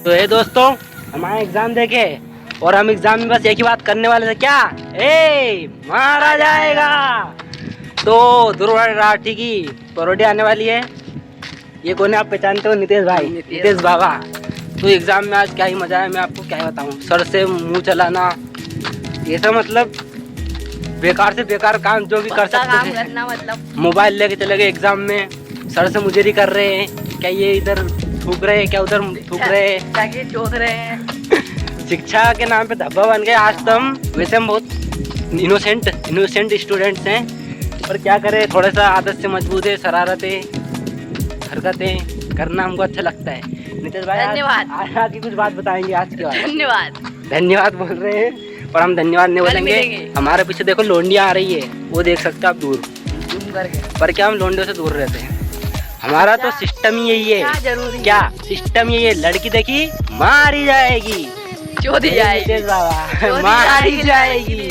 तो ये दोस्तों हमारा एग्जाम देखे और हम एग्जाम में बस एक ही बात करने वाले थे, क्या मारा जाएगा। तो ध्रुव राठी की परोडी आने वाली है। ये कौन है आप पहचानते हो? नितेश भाई, नितेश बाबा। तो एग्जाम में आज क्या ही मजा है, मैं आपको क्या बताऊं। सर से मुंह चलाना, ये सब मतलब बेकार से बेकार काम जो भी कर सकते थे। मतलब मोबाइल लेके चले गए एग्जाम में, सर से मुजेरी कर रहे हैं, क्या ये इधर थूक रहे हैं, क्या उधर थूक रहे हैं, क्या चोद रहे हैं। शिक्षा के नाम पे धब्बा बन गए आज तो हम। वैसे हम बहुत इनोसेंट स्टूडेंट्स हैं, पर क्या करें, थोड़ा सा आदत से मजबूत है, शरारतें हरकतें करना हमको अच्छा लगता है। नितेश भाई धन्यवाद। आज की कुछ बात बताएंगे आज के बाद। धन्यवाद बोल रहे हैं, पर हम धन्यवाद नहीं बोलेंगे। हमारे पीछे देखो लोंडियाँ आ रही है, वो देख सकते हो आप दूर करके। पर क्या हम लोंडियों से दूर रहते हैं। हमारा तो सिस्टम ही यही है। क्या सिस्टम यही है? लड़की देखी मारी जाएगी, चोदी जाएगी, मारी जाएगी।